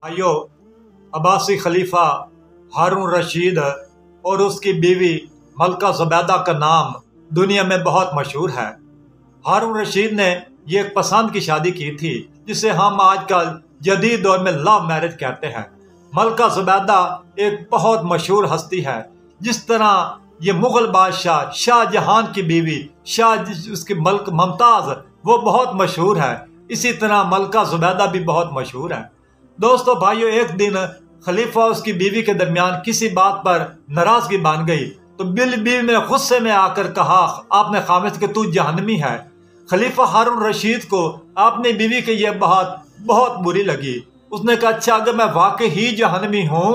भाइयों, अब्बासी खलीफा हारून रशीद और उसकी बीवी मलका ज़ुबैदा का नाम दुनिया में बहुत मशहूर है। हारून रशीद ने ये एक पसंद की शादी की थी जिसे हम आजकल जदीद दौर में लव मैरिज कहते हैं। मलका ज़ुबैदा एक बहुत मशहूर हस्ती है। जिस तरह ये मुगल बादशाह शाहजहां की बीवी उसकी मलक मुमताज़ वो बहुत मशहूर है, इसी तरह मलका ज़ुबैदा भी बहुत मशहूर है। दोस्तों भाइयों, एक दिन खलीफा और उसकी बीवी के दरमियान किसी बात पर नाराजगी बन गई तो बीवी ने गुस्से में आकर कहा, आपने खामिद कि तू जहन्नमी है। खलीफा हारून रशीद को अपनी बीवी की यह बात बहुत बुरी लगी। उसने कहा, अच्छा अगर मैं वाकई ही जहन्नमी हूँ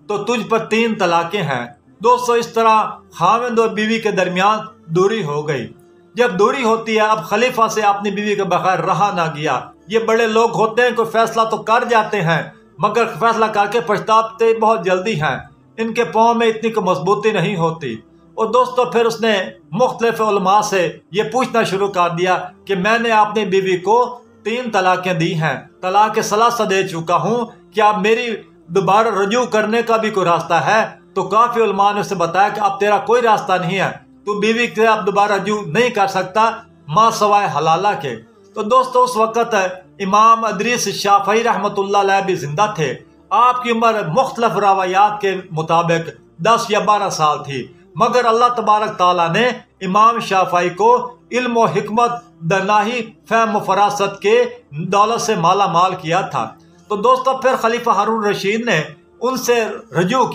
तो तुझ पर 3 तलाकें हैं। दोस्तों, इस तरह खामिद और बीवी के दरमियान दूरी हो गई। जब दूरी होती है, अब खलीफा से अपनी बीवी के बगैर रहा ना गया। ये बड़े लोग होते हैं, कोई फैसला तो कर जाते हैं मगर फैसला करके पछताते बहुत जल्दी हैं। इनके पाँव में इतनी मजबूती नहीं होती। और दोस्तों, फिर उसने मुख्तलिफ उलमा से ये पूछना शुरू कर दिया कि मैंने अपनी बीवी को 3 तलाकें दी हैं, तलाक सलासा दे चुका हूँ, क्या मेरी दोबारा रजू करने का भी कोई रास्ता है? तो काफी उलमा ने उसे बताया कि अब तेरा कोई रास्ता नहीं है, तू बीवी से अब दोबारा रजू नहीं कर सकता माँ सवाए हलाला के। तो दोस्तों, उस वक़्त इमाम इदरीस शाफ़ई रहमतुल्लाह अलैह भी जिंदा थे। आपकी उम्र मुख्तलिफ रवायात के मुताबिक 10 या 12 साल थी, मगर अल्लाह तबारक ताला ने इमाम शाफ़ई को इल्म व हिकमत, दनाही, फ़हम व फरासत के दौलत से माला माल किया था। तो दोस्तों, फिर खलीफा हारून रशीद ने उनसे रजू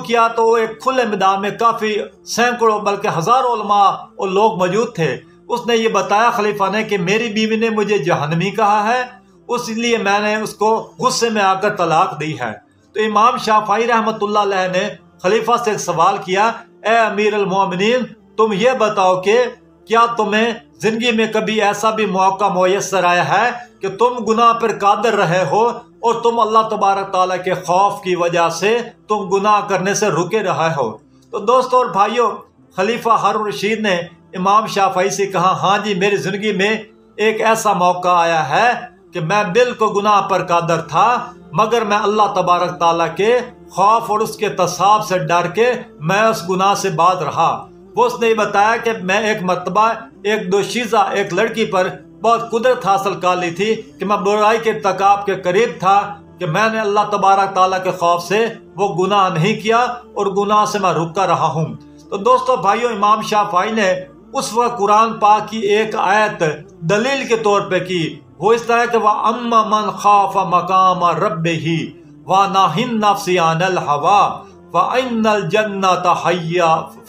किया तो वो एक खुले मैदान में काफ़ी सैकड़ों बल्कि हज़ारों उलमा और लोग मौजूद थे। उसने ये बताया खलीफा ने कि मेरी बीवी ने मुझे जहन्नमी कहा है, इसलिए मैंने उसको गुस्से में आकर तलाक दी है। तो इमाम शाफ़ई रहमतुल्लाह अलैह ने खलीफा से एक सवाल किया, ए अमीर अल मोमिनीन, तुम ये बताओ कि क्या तुम्हें जिंदगी में कभी ऐसा भी मौका मुयस्सर आया है कि तुम गुनाह पर कादिर रहे हो और तुम अल्लाह तबारक ताला के खौफ की वजह से तुम गुनाह करने से रुके रहे हो? तो दोस्तों और भाइयों, खलीफा हारून रशीद ने इमाम शाफ़ई से कहा, हाँ जी, मेरी जिंदगी में एक ऐसा मौका आया है कि मैं बिल्कुल गुनाह पर कादर था, मगर मैं अल्लाह तबारक ताला के खौफ और उसके तसाब से डर के मैं उस गुनाह से बाज रहा। वो उसने बताया कि मैं एक मरतबा एक दोशीज़ा एक लड़की पर बहुत कुदरत हासिल कर ली थी कि मैं बुराई के इर्तिकाब के करीब था कि मैंने अल्लाह तबारक ताला के खौफ से वो गुनाह नहीं किया और गुनाह से मैं रुका रहा हूँ। तो दोस्तों भाइयों, इमाम शाफ़ई ने उस वक्त कुरान पाक की एक आयत दलील के तौर पे की। वो इस तरह के वह अम्मा मन खाफा मकाम रब्बिही व नाहिन नफ्सी अनिल हवा व इन्नल जन्नत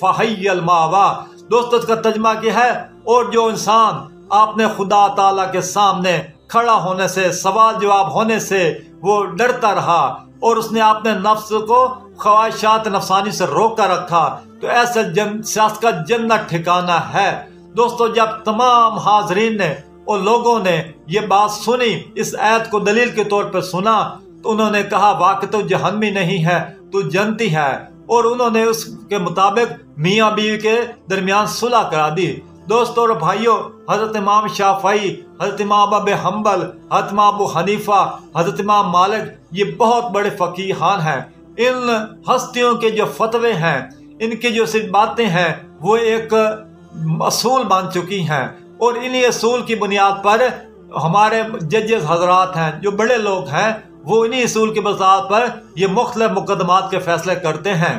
फहियल मावा। दोस्तों, इसका तर्जुमा क्या है? और जो इंसान आपने खुदा ताला के सामने खड़ा होने से, सवाल जवाब होने से वो डरता रहा और उसने अपने नफ्स को ख्वाहिशात नफसानी से रोक कर रखा, तो ऐसे शख्स का जन्नत ठिकाना है। दोस्तों, जब तमाम हाजरीन ने और लोगों ने ये बात सुनी, इस आयत को दलील के तौर पर सुना, तो उन्होंने कहा, वाकई तो जहन्नमी नहीं है, तू जन्नती है। और उन्होंने उसके मुताबिक मियाँ बीवी के दरमियान सुलह करा दी। दोस्तों और भाइयों, हजरत इमाम शाफ़ई, हजरत इमाम अबू हम्बल, हजरत इमाम अबू हनीफा, हजरत इमाम मालिक, ये बहुत बड़े फ़कीहान हैं। इन हस्तियों के जो फतवे हैं, इनकी जो सिर्फ बातें हैं, वो एक असूल बन चुकी हैं और इन्हीं असूल की बुनियाद पर हमारे जजेस हजरात हैं, जो बड़े लोग हैं, वो इन्हीं असूल की बुनियाद पर ये मुख्तलिफ मुकदमात के फैसले करते हैं।